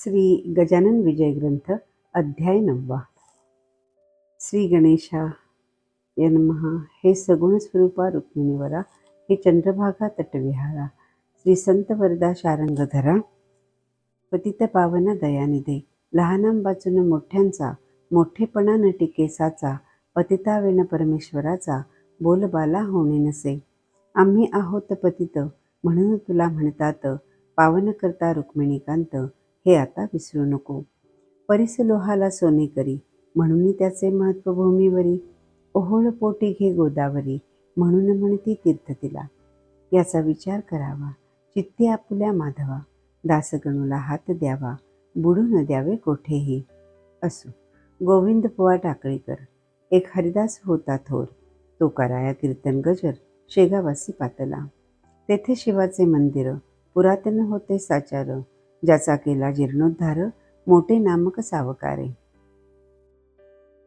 श्री गजानन विजय ग्रंथ अध्याय 9. श्री गणेशाय नमः. हे सगुण स्वरूपा रुक्मिणीवरा, हे चंद्रभागा तटविहारा, श्री संत वरदा शारंगधरा, पतित पावन दयानिधे, लहानांबाचून मोठ्यांचा, मोठेपणा न टिकेसाचा, पतितावेन परमेश्वराचा, बोलबाला होणे नसे. आम्ही आहोत पतित म्हणून तुला म्हणतात, पावन करता रुक्मिणीकांत, हे आता विसरू नको. परिस लोहाला सोने करी, म्हणून त्याचे महत्त्व भूमीवरी, ओहोळ पोटी घे गोदावरी, म्हणून म्हणती तीर्थ तिला. याचा विचार करावा, चित्ती आपुल्या माधवा, दासगणूला हात द्यावा, बुडू न द्यावे कोठेही. असो गोविंद पोवा टाकळीकर, एक हरिदास होता थोर, तो कराया कीर्तन गजर, शेगावासी पातला. तेथे शिवाचे मंदिर, पुरातन होते साचार, ज्याचा केला जीर्णोद्धार, मोठे नामक सावकारे.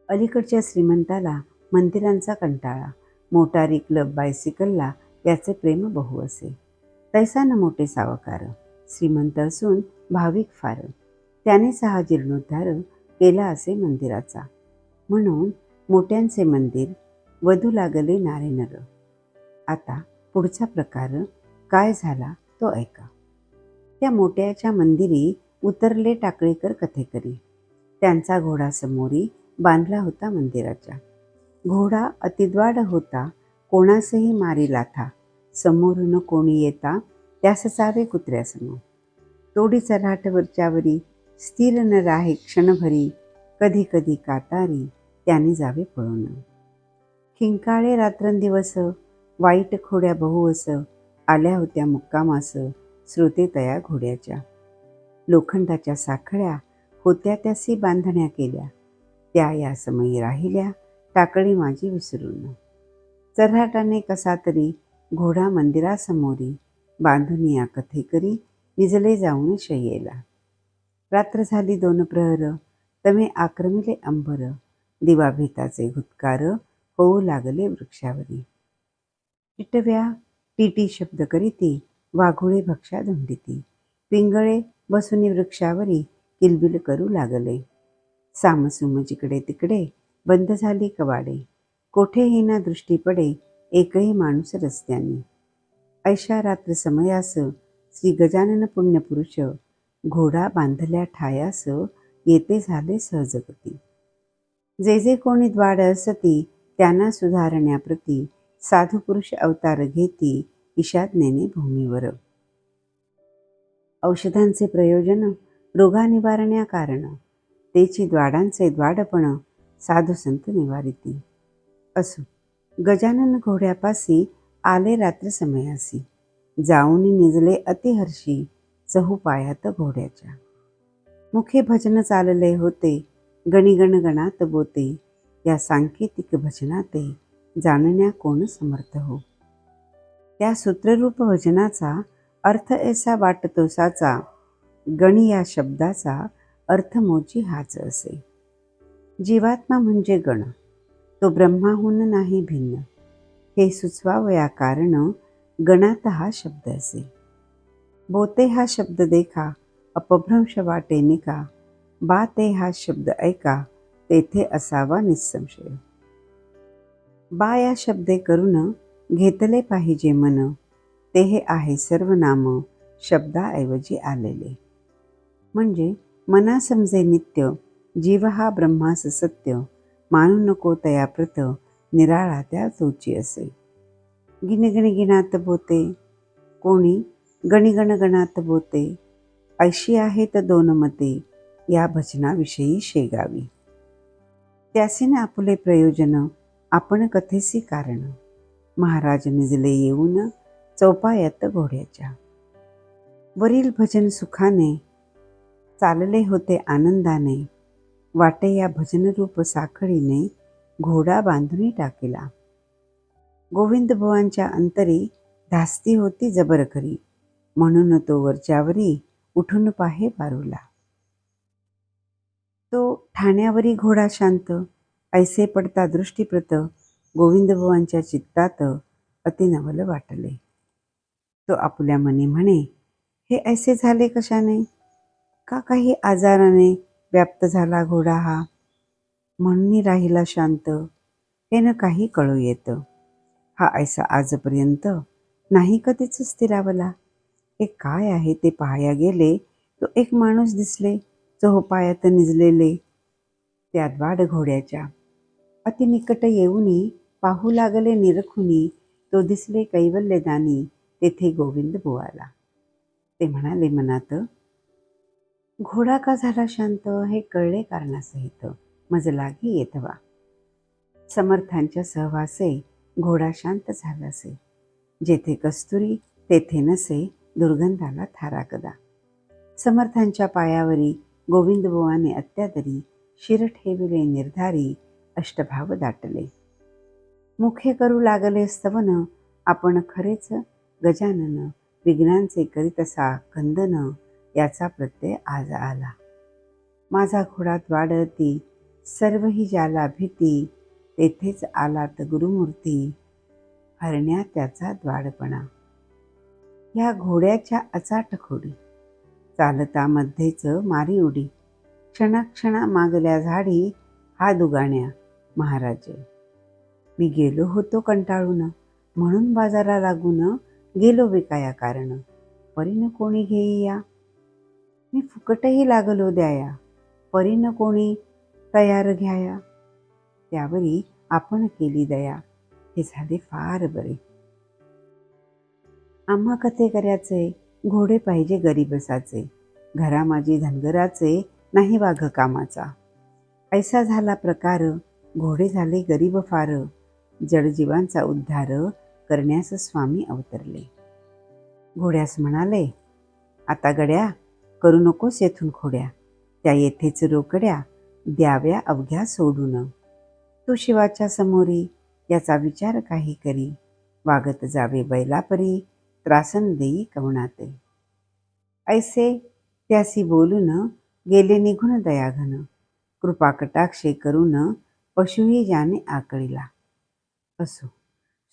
अलीकडच्या श्रीमंताला मंदिरांचा कंटाळा, मोटारी क्लब बायसिकलला याचे प्रेम बहु असे. तैसा न मोठे सावकार, श्रीमंत असून भाविक फार, त्यानेच हा जीर्णोद्धार केला असे मंदिराचा. म्हणून मोठ्यांचे मंदिर, वधू लागले नारे नर. आता पुढचा प्रकार काय झाला तो ऐका. त्या मोठ्याच्या मंदिरी उतरले टाकळीकर कथेकरी. त्यांचा घोडा समोरी बांधला होता मंदिराच्या. घोडा अतिद्वाड होता, कोणासही मारी लाथा, समोरून कोणी येता त्यास चावे कुत्र्यासमोर. तोडी चऱ्हाट वरच्यावरी, स्थिर न राहे क्षणभरी, कधी कधी कातारी, त्याने जावे पळून. खिंकाळे रात्रंदिवस, वाईट खोड्या बहुवस, आल्या होत्या मुक्कामास, श्रोते तया घोड्याच्या. लोखंडाच्या साखळ्या होत्या त्यासी बांधण्या केल्या, त्या या समयी राहिल्या टाकळी माझी विसरून. चऱ्हाटाने कसा तरी घोडा मंदिरासमोरी, बांधून या कथेकरी निजले जाऊन शय्येला. रात्र झाली 2 प्रहर, तमे आक्रमिले अंबर, दिवा भेताचे घुतकार, होऊ लागले वृक्षावरी. टिटव्या टीटी शब्द करीती, वाघुळे भक्षा धुंडिती, पिंगळे बसुनी वृक्षावरी किलबिल करू लागले. सामसुम जिकडे तिकडे बंद झाली कवाडे, कोठेही ना दृष्टी पडे एकही माणूस रस्त्याने. ऐशा रात्र समयास श्री गजानन पुण्यपुरुष, घोडा बांधल्या ठायास येते झाले सहजगती. जे जे कोणी द्वाड असती, त्यांना सुधारण्याप्रती, साधू पुरुष अवतार घेती ईशाज्ञेने भूमीवर. औषधांचे प्रयोजन, रोगा निवारण्या कारण, तेची द्वाडांचे द्वाडपण, साधू संत निवारिती. असो गजानन घोड्यापासी आले रात्र समयासी, जाऊन निजले अतिहर्षी, चहू पायात घोड्याच्या. मुखे भजन चालले होते, गणिगण गणात बोते, या सांकेतिक भजनाते, जाणण्या कोण समर्थ हो. त्या सूत्ररूप भजनाचा अर्थ ऐसा वाटतो साचा, गणी या शब्दाचा अर्थ मोची हाच असे. जीवात्मा म्हणजे गण, तो ब्रह्माहून नाही भिन्न, हे सुचवावया कारण, गणात हा शब्द असे. बोते हा शब्द देखा, अपभ्रंश वाटे निका, बाते हा शब्द ऐका, तेथे असावा निसंशय. बा या शब्दे करून घेतले पाहिजे मन, ते हे आहे सर्वनाम शब्दाऐवजी आलेले. म्हणजे मना समजे नित्य, जीव हा ब्रह्मास सत्य, मानू नको तया प्रत, निराळा त्या तोची असे. गिणगण गिणात बोते, कोणी गणिगण गणात बोते, ऐशी आहेत 2 मते, या भजनाविषयी शेगावी. त्यासीन आपुले प्रयोजन, आपण कथेसी कारण, महाराज निजले येऊन चौपायात घोड्याच्या. वरील भजन सुखाने, चालले होते आनंदाने, वाटे या भजनरूप साखळीने, घोडा बांधून टाकिला. गोविंद बुवांच्या अंतरी धास्ती होती जबर खरी, म्हणून तो वरच्यावरी उठून पाहे बारूला. तो ठाण्यावरी घोडा शांत, ऐसे पडता दृष्टीप्रत, गोविंदबुवांच्या चित्तात अतिनवल वाटले. तो आपुल्या मनी म्हणे, हे ऐसे झाले कशाने. का काही आजाराने व्याप्त झाला घोडा हा, म्हणून राहिला शांत, हे न काही कळू येतं. हा ऐसा आजपर्यंत नाही कधीच स्थिरावला. हे काय आहे ते पाहाया गेले, तो एक माणूस दिसले, चोहोपायात निजलेले. त्या द्वाड घोड्याच्या अति निकट येऊनी, पाहू लागले निरखुनी, तो दिसले कैवल्यदानी, तेथे गोविंद बुवाला. ते म्हणाले मनात, घोडा का झाला शांत, हे कळले कारणासहित, मज लागी येतवा. समर्थांच्या सहवासे घोडा शांत झालासे. जेथे कस्तुरी तेथे नसे, दुर्गंधाला थारा कदा. समर्थांच्या पायावरी गोविंदबुवाने अत्यादरी, शिर ठेविले निर्धारी, अष्टभाव दाटले. मुखे करू लागले स्तवन, आपण खरेच गजानन, विघ्नांचे करीतसा खंदन, याचा प्रत्यय आज आला. माझा घोडा द्वाडती, सर्व ही ज्याला भीती, तेथेच आलात गुरुमूर्ती, हरण्या त्याचा द्वाडपणा. ह्या घोड्याच्या अचाट खोडी, चालता मध्येच मारी उडी, क्षणाक्षणा मागल्या झाडी, हा दुगाण्या महाराज. मी गेलो होतो कंटाळून, म्हणून बाजारा लागून, गेलो विकाया कारण, परीन कोणी घेईया. मी फुकटही लागलो द्याया, परीन कोणी तयार घ्याया. त्यावरी आपण केली दया, हे झाले फार बरे. आम्हा कथे करायचे, घोडे पाहिजे गरीबसाचे, घरा माझी धनगराचे, नाही वाघ कामाचा. ऐसा झाला प्रकार, घोडे झाले गरीब फार, जडजीवांचा उद्धार करण्यास स्वामी अवतरले. घोड्यास म्हणाले, आता गड्या करू नकोस येथून खोड्या, त्या येथेच रोकड्या द्याव्या अवघ्या सोडून. तू शिवाच्या समोरी याचा विचार काही करी, वागत जावे बैलापरी, त्रासन देई कवणाते. ऐसे त्यासी बोलून, गेले निघून दयाघन, कृपा कटाक्षे करून, पशुही ज्याने आकळीला. असो,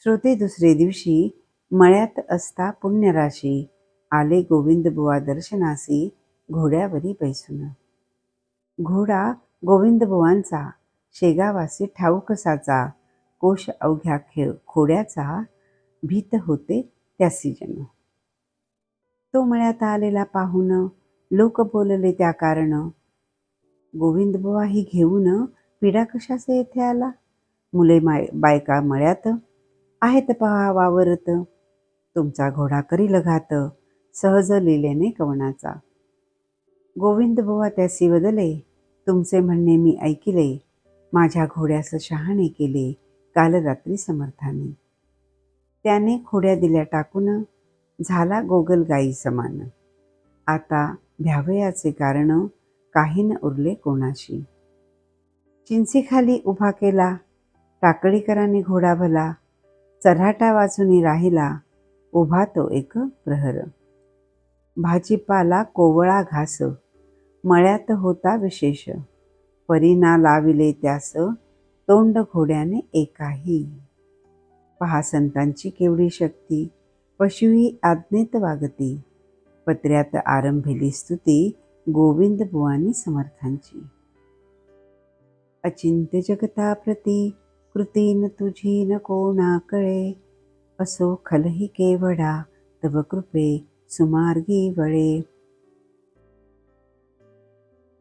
श्रोते दुसरे दिवशी मळ्यात असता पुण्यराशी, आले गोविंदबुवा दर्शनासी, घोड्यावरी बैसून. घोडा गोविंदबुवांचा, शेगावासी ठाऊक साचा, कोश अवघ्या खोड्याचा, भीत होते त्यासी जण. तो मळ्यात आलेला पाहून, लोक बोलले त्या कारण, गोविंदबुवा ही घेऊन, पिढा कशाचे येथे आला. मुले बायका मळ्यात आहेत पहा वावरत, तुमचा घोडा करील घात, सहज लिलेने कवनाचा. गोविंदबुवा त्यासी वदले, तुमचे म्हणणे मी ऐकिले, माझ्या घोड्यास शहाणे केले, काल रात्री समर्थाने. त्याने खोड्या दिल्या टाकून, झाला गोगल गाई समान. आता भ्यावयाचे कारण, काही न उरले कोणाशी. चिंचीखाली उभा केला, टाकळीकरांनी घोडा भला, चऱ्हाटा वाचून राहिला, उभा तो एक प्रहर. भाजीपाला कोवळा घास, मळ्यात होता विशेष, परीना लाविले त्यास, तोंड घोड्याने एकाही. पहा संतांची केवढी शक्ती, पशुही आज्ञेत वागती, पत्र्यात आरंभिली स्तुती, गोविंदबुवांनी समर्थांची. अचिंत्य जगता प्रती, कृती न तुझी न कोणा कळे, असो खलही केवढा, तव कृपे सुमार्गी वळे.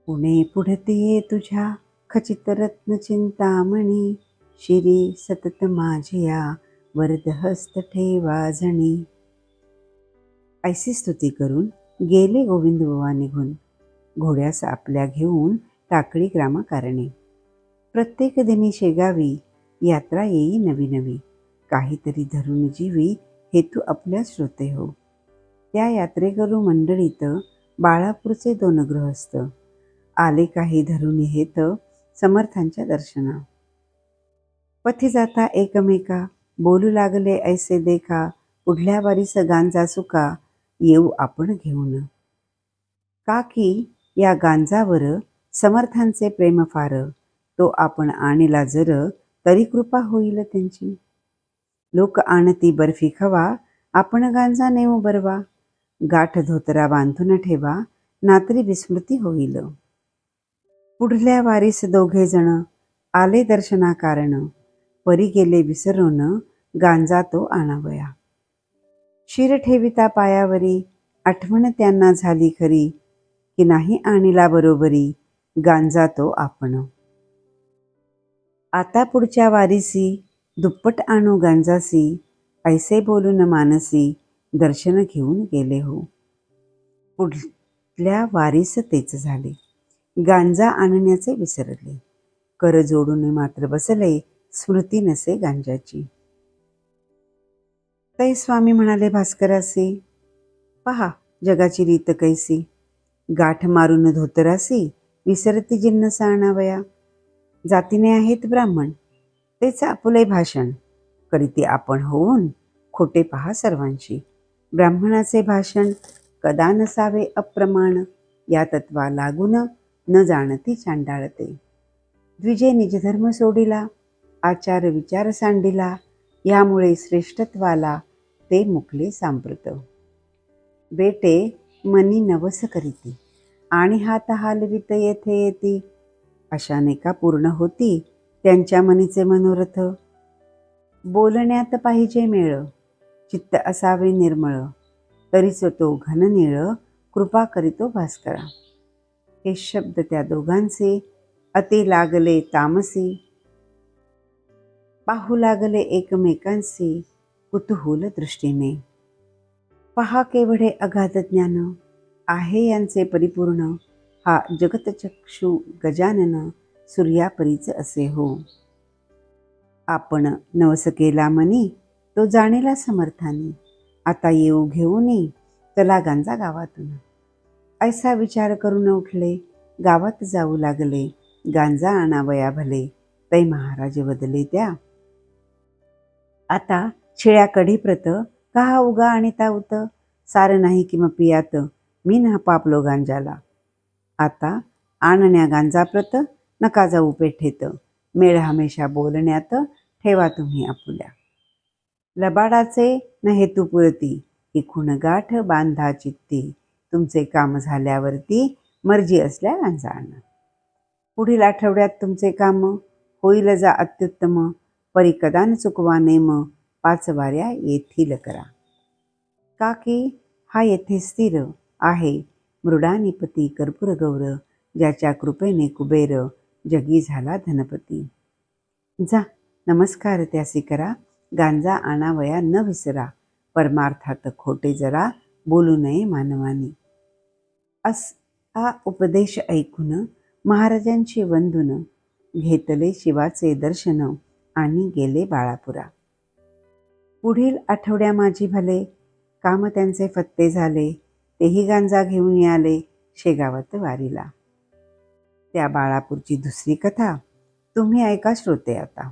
पुणे पुढते तुझ्या, खचित रत्न चिंतामणी, शिरी सतत माझिया, वरद हस्त ठेवा जणी. ऐसी स्तुती करून गेले गोविंदबुवा निघून, घोड्यास आपल्या घेऊन टाकळी ग्रामकारणे. प्रत्येक दिनी शेगावी, यात्रा येई नवी नवी, काहीतरी धरून जीवी, हेतू आपल्या श्रोते हो. त्या यात्रेकरू मंडळीत, बाळापूरचे 2 गृहस्थ, आले काही धरून हेत, समर्थांच्या दर्शना. पथी जाता एकमेका, बोलू लागले ऐसे देखा, पुढल्या वारीस गांजा सुका, येऊ आपण घेऊन. का की या गांजावर समर्थांचे प्रेम फार, तो आपण आणला जर, तरी कृपा होईल त्यांची. लोक आणती बर्फी खवा, आपण गांजा नेऊ बरवा, गाठ धोतरा बांधून ठेवा, नातरी विस्मृती होईल. पुढल्या वारीस दोघे जण आले दर्शना कारण, परी गेले विसरून गांजा तो आणावया. शिर ठेविता पायावरी, आठवण त्यांना झाली खरी, की नाही आणिला बरोबरी गांजा तो आपण. आता पुढच्या वारीसी दुप्पट आणू गांजासी, ऐसे बोलून मानसी दर्शन घेऊन गेले हो. पुढल्या वारीस तेच झाले. गांजा आणण्याचे विसरले. कर जोडून मात्र बसले, स्मृती नसे गांजाची. तै स्वामी म्हणाले भास्करासी, पहा जगाची रीत कैसी. गाठ मारून धोतरासी, विसरती जिन्नस आणावया. जातीने आहेत ब्राह्मण, तेच आपुले भाषण. करीती आपण होऊन, खोटे पहा सर्वांशी. ब्राह्मणाचे भाषण कदा नसावे अप्रमाण. या तत्वा लागून न जाणती चांडाळते. द्विजे निजधर्म सोडिला, आचार विचार सांडिला. यामुळे श्रेष्ठत्वाला ते मुकले सांप्रत. बेटे मनी नवस करीती, आणि हात हालवित येथे येती. अशाने का पूर्ण होती त्यांच्या मनीचे मनोरथ. बोलण्यात पाहिजे मेळ, चित्त असावे निर्मळ. तरीच तो घननीळ, कृपा करीतो भास्करा. हे शब्द त्या दोघांचे अति लागले तामसी. पाहू लागले एकमेकांशी कुतूहल दृष्टीने. पहा केवढे अगाध ज्ञान आहे यांचे परिपूर्ण. हा जगतचक्षु गजानन, सूर्यापरीच असे हो. आपण नवस केला मनी, तो जाणेला समर्थानी. आता येऊ घेऊनी, चला गांजा गावातून. ऐसा विचार करून उठले, गावात जाऊ लागले. गांजा आणावया भले, तै महाराज बदले त्या. आता शिळ्या कढीप्रत, कहा उगा आणि ताऊत. सार नाही किम पियात, मी न पापलो गांजाला. आता आणण्या गांजाप्रत, नका जाऊ पेठेत. मेळ हमेशा बोलण्यात, ठेवा तुम्ही आपुल्या. लबाडाचे न हेतू पुरती, ही खुणगाठ बांधा चित्ती. तुमचे काम झाल्यावरती, मर्जी असल्या गांजा आणा. पुढील आठवड्यात तुमचे काम, होईल जा अत्युत्तम. परी कदा न चुकवा नेम, 5 वाऱ्या येथील करा. का की हा येथे स्थिर आहे मृडानिपती कर्पूर गौर. ज्याच्या कृपेने कुबेर, जगी झाला धनपती. जा नमस्कार त्यासी करा, गांजा आणावया न विसरा. परमार्थात खोटे जरा, बोलू नये मानवानी. असा उपदेश ऐकून महाराजांची वंदून, घेतले शिवाचे दर्शन आणि गेले बाळापुरा. पुढील आठवड्या माझी भले, काम त्यांचे फत्ते झाले. तेही गांजा घेऊन आले शेगावात वारीला. त्या बाळापूरची दुसरी कथा तुम्ही ऐका श्रोते आता.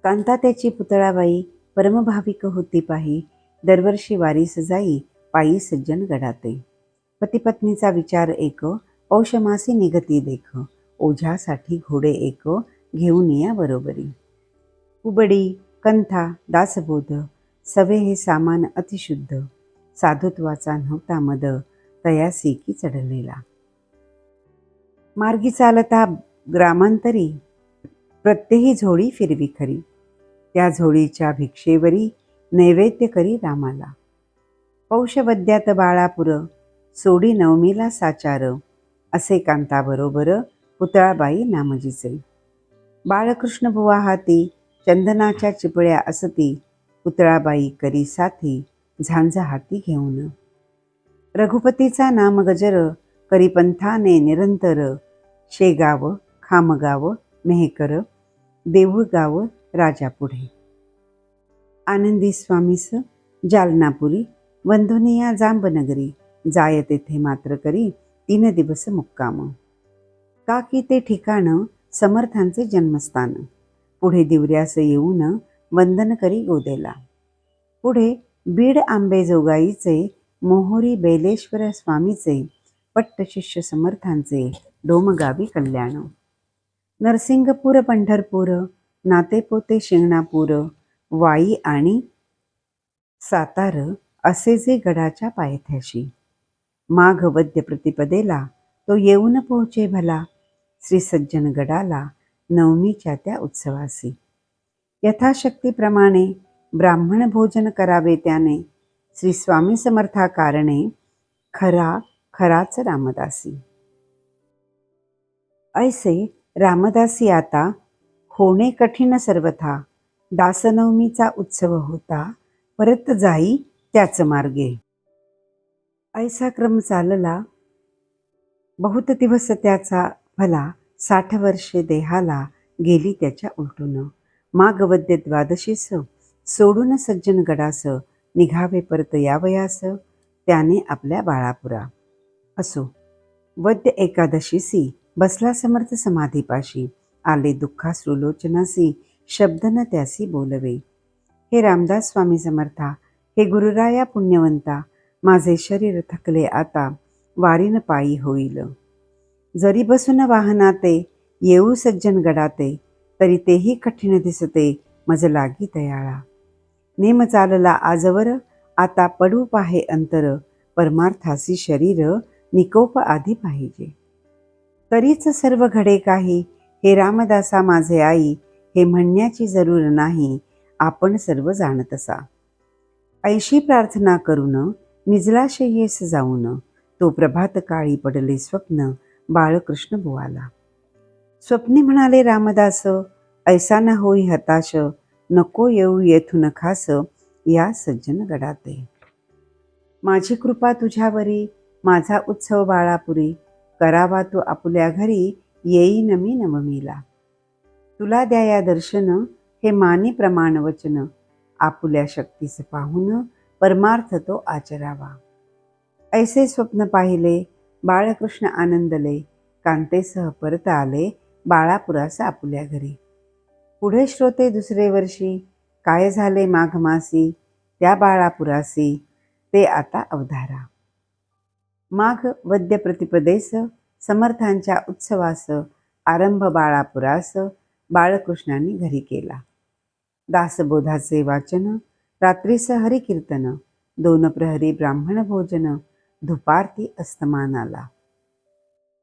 कांता त्याची पुतळाबाई परमभाविक होती पाही. दरवर्षी वारीस जाई, पायी सज्जन गडाते. पतिपत्नीचा विचार एक, पौषमासी निगती देख. ओझ्यासाठी घोडे एक, घेऊन या बरोबरी. कुबडी, कंथा, दासबोध, सवे हे सामान अतिशुद्ध. साधुत्वाचा नव्हता मद, तयासी की चढलेला. मार्गी चालता ग्रामांतरी, प्रत्येही झोळी फिरवी खरी. त्या झोळीच्या भिक्षेवरी, नैवेद्य करी रामाला. पौषवद्यात बाळापूर, सोडी नवमीला साचार. असे कांताबरोबर, पुतळाबाई नामजीचे. बाळकृष्ण बुवा हाती, चंदनाच्या चिपळ्या असती. पुतळाबाई करी साथी, झांज हाती घेऊन. रघुपतीचा नाम गजर, करी पंथाने निरंतर. शेगाव, खामगाव, मेहकर, देऊळगाव राजापुढे. आनंदी स्वामीस जालनापुरी, वंधुनिया जांबनगरी. जाय तेथे मात्र करी, 3 दिवस मुक्काम. का की ते ठिकाण समर्थांचे जन्मस्थान. पुढे दिवऱ्यास येऊन, वंदन करी गोदेला. पुढे बीड आंबेजोगाईचे, मोहोरी बेलेश्वर स्वामीचे, पट्टशिष्य समर्थांचे, डोमगावी कल्याण. नरसिंगपूर पंढरपूर, नातेपोते शिंगणापूर, वाई आणि सातार असे जे गडाच्या पायथ्याशी. माघ वद्य प्रतिपदेला तो येऊन पोहोचे भला, श्री सज्जन गडाला नवमीच्या त्या उत्सवासी. यथाशक्तीप्रमाणे ब्राह्मण भोजन करावे त्याने, श्री स्वामी समर्था कारणे खरा खराच रामदासी. ऐसे रामदासी आता होणे कठीण सर्वथा, दासनवमीचा उत्सव होता परत जाई त्याच मार्गे. ऐसा क्रम चालला बहुत दिवस त्याचा भला, 60 वर्षे देहाला गेली त्याच्या उलटून. माघ वद्य द्वादशीस सोडून सज्जन गडास, निघावे परत यावयास त्याने आपल्या बाळापुरा. असो वद्य एकादशीसी बसला समर्थ समाधीपाशी, आले दुःखाश्रुलोचनासी शब्द न त्यासी बोलवे. हे रामदास स्वामी समर्था, हे गुरुराया पुण्यवंता, माझे शरीर थकले आता, वारीन पायी होईल. जरी बसून वाहनाते येऊ सज्जन गडाते, तरी तेही कठीण दिसते मज लागी तयाळा. नेम चालला आजवर, आता पडू पाहे अंतर, परमार्थासी शरीर निकोप आधी पाहिजे. तरीच सर्व घडे काही, हे रामदासा माझे आई, हे म्हणण्याची जरूर नाही, आपण सर्व जाणतसा. ऐशी प्रार्थना करून निजला शय्येस जाऊन, तो प्रभात काळी पडले स्वप्न बाळकृष्ण बुवाला. स्वप्नी म्हणाले रामदास, ऐसा न होई हताश, नको येऊ येथून खास या सज्जन गडाते. माझी कृपा तुझ्यावरी, माझा उत्सव बाळापुरी, करावा तू आपुल्या घरी, येईन मी नवमीला. तुला द्याया दर्शन, हे मानी प्रमाण वचन, आपुल्या शक्तीस पाहून परमार्थ तो आचरावा. ऐसे स्वप्न पाहिले बाळकृष्ण आनंदले, कांतेसह परत आले बाळापुरास आपुल्या घरी. पुढे श्रोते दुसरे वर्षी, काय झाले माघ मासी त्या बाळापुरासी, ते आता अवधारा. माघ वद्य प्रतिपदेस समर्थांच्या उत्सवास, आरंभ बाळापुरास बाळकृष्णांनी घरी केला. दासबोधाचे वाचन, रात्रीस हरिकीर्तन, 2 प्रहरी ब्राह्मण भोजन, धुपारती अस्तमानाला.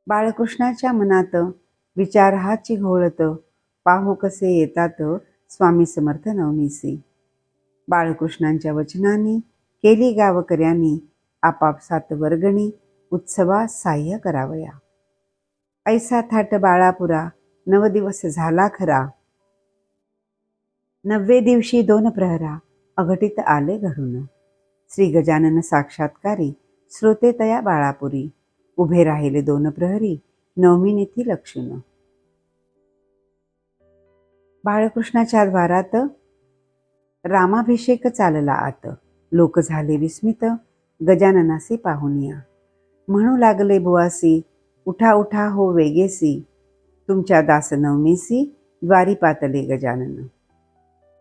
बाळकृष्णाच्या मनात विचार हाची घोळत, पाहू कसे येतात स्वामी समर्थ नवमीसी. बाळकृष्णांच्या वचनाने केली गावकऱ्यांनी, आपापसात वर्गणी उत्सवा साह्य करावया. ऐसा थाट बाळापुरा 9 दिवस झाला खरा, 9वे दिवशी 2 प्रहरा अघटित आले घडून. श्री गजानन साक्षात्कारी श्रोते तया बाळापुरी, उभे राहिले 2 प्रहरी नवमीनिथी लक्षून. बाळकृष्णाच्या द्वारात रामाभिषेक चालला आत, लोक झाले विस्मित गजाननासी पाहुनिया. म्हणू लागले बुवासी, उठा उठा हो वेगेसी, तुमच्या दास नवमीसी द्वारी पातले गजानन.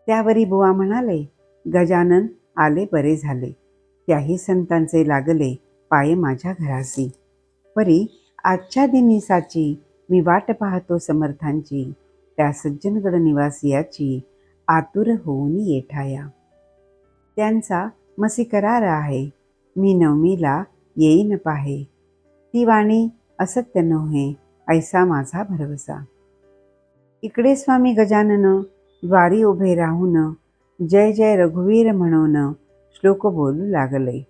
त्यावरी बुवा म्हणाले, गजानन आले बरे झाले, त्याही संतांचे लागले पाय माझ्या घरासी. परी आजच्या दिनीसाची मी वाट पाहतो समर्थांची, त्या सज्जनगड निवासियाची आतुर होऊन येठाया. त्यांचा मसी करार आहे, मी नवमीला येईन पाहे, ती वाणी असत्य नव्हे ऐसा माझा भरवसा. इकडे स्वामी गजानन द्वारी उभे राहून, जय जय रघुवीर म्हणून श्लोक बोलू लागले.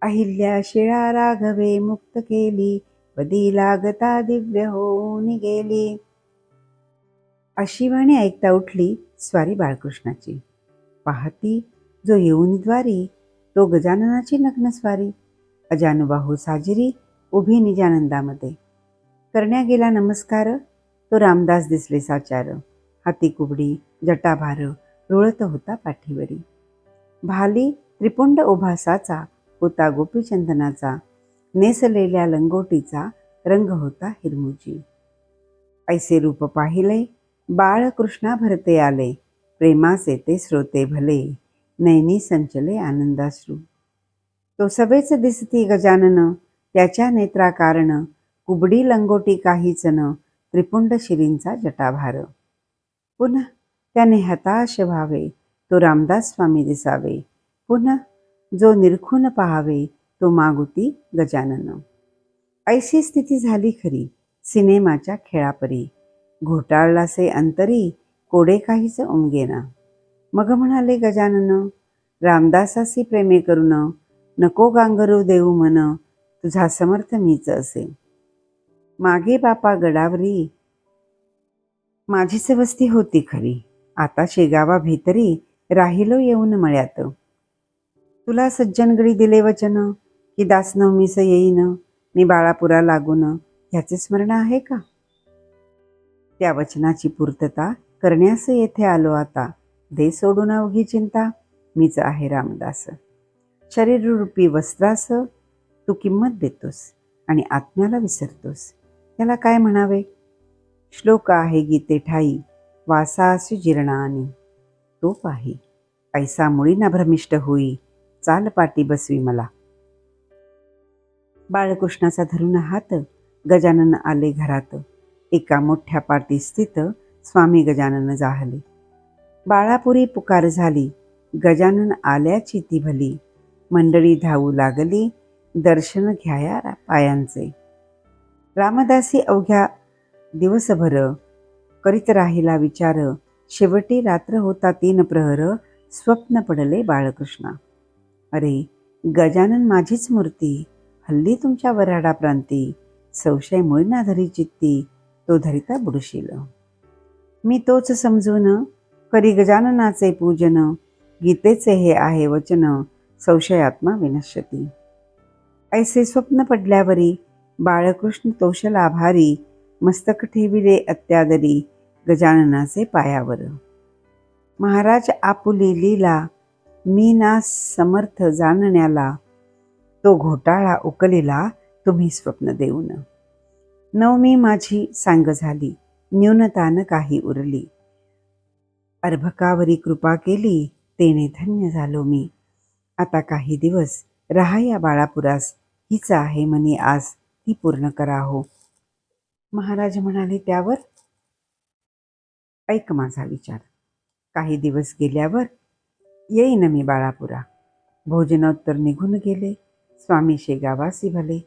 अहिल्या शिळा राघवे मुक्त केली, पदी लागता दिव्य होऊन गेली. अशी वाणी ऐकता उठली स्वारी बाळकृष्णाची. पाहती जो येऊन द्वारी, तो गजाननाची नग्न स्वारी. अजानुबाहू साजिरी उभी निजानंदामध्ये. करण्या गेला नमस्कार, तो रामदास दिसले साचार. हाती कुबडी जटाभार रुळत होता पाठीवरी. भाली त्रिपुंड उभासाचा होता गोपीचंदनाचा, नेसलेल्या लंगोटीचा रंग होता हिरमुजी. ऐसे रूप पाहिले बाळकृष्णा भरते आले, प्रेमाचे ते श्रोते भले, नैनी संचले आनंदाश्रू. तो सवेच दिसती गजानन, त्याच्या नेत्रा कारण, कुबडी लंगोटी काहीच न, त्रिपुंड शिरींचा जटाभार. पुन्हा त्याने हताश व्हावे, तो रामदास स्वामी दिसावे. पुन्हा जो निरखून पाहावे, तो मागुती गजानन. ऐशी स्थिती झाली खरी सिनेमाच्या खेळापरी. घोटाळलासे अंतरी कोडे काहीच उमगेना. मग म्हणाले गजानन, रामदासासी प्रेमे करून नको गांगरू देऊ मन, तुझा समर्थ मीच असे. मागे बापा गडावरी माझीच वस्ती होती खरी, आता शेगावा भीतरी राहिलो येऊन मळ्यात. तुला सज्जनगडी दिले वचन, की दासनवमीस येईन मी बाळापुरा लागून, ह्याचे स्मरण आहे का? त्या वचनाची पूर्तता करण्यास येथे आलो आता. दे सोडून अवघी चिंता, मीच आहे रामदास. शरीररूपी वस्त्रास तू किंमत देतोस आणि आत्म्याला विसरतोस. त्याला काय म्हणावे? श्लोक आहे गीते ठाई, वासासु जीर्णानी. तो पाही ऐसा मुळी ना भ्रमिष्ट होई, चाल पाटी बसवी मला. बाळकृष्णाचा धरून हात गजानन आले घरात. एका मोठ्या पाटी स्थित स्वामी गजानन जाहले. बाळापुरी पुकार झाली, गजानन आल्याची ती भली. मंडळी धावू लागली, दर्शन घ्याया पायांचे. रामदासी अवघ्या दिवसभर करीत राहिला विचार. शेवटी रात्र होता 3 प्रहर, स्वप्न पडले बाळकृष्णा. अरे गजानन माझीच मूर्ती, हल्ली तुमच्या वऱ्हाडा प्रांती. संशय मुळीना धरी चित्ती, तो धरिता बुडशील. मी तोच समजून करी गजाननाचे पूजन. गीतेचे हे आहे वचन, संशयात्मा विनश्यती. ऐसे स्वप्न पडल्यावरी बाळकृष्ण तोषला भारी. मस्तक ठेविले अत्यादरी गजाननाचे पायावर. महाराज आपुली लीला मी ना समर्थ जाणण्याला. तो घोटाळा उकलिला तुम्ही स्वप्न देऊन. नवमी माझी सांग झाली, न्यूनतान काही उरली. अर्भकावरी कृपा केली, तेने धन्य झालो मी. आता काही दिवस राहा या बाळापुरास, हीच आहे मनी आस, ती पूर्ण करा हो. महाराज म्हणाले त्यावर, ऐक माझा विचार. काही दिवस गेल्यावर येईन मी बाळापुरा. भोजनोत्तर निघून गेले. स्वामी शेगावासी भले.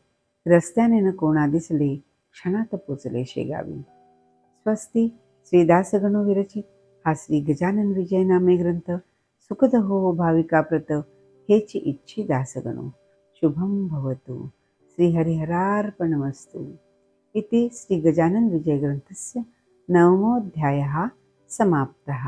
रस्त्याने न कोणा दिसले, क्षणात पोचले शेगावी. स्वस्ती श्री दासगणो विरचित हा श्री गजानन विजय नामे ग्रंथ. सुखद हो भाविका प्रत, हेची इच्छी दासगणो. शुभम भवतु. श्रीहरिहरार्पणमस्तु. इति श्री गजानन विजय ग्रंथस्य 9मोऽध्यायः समाप्तः.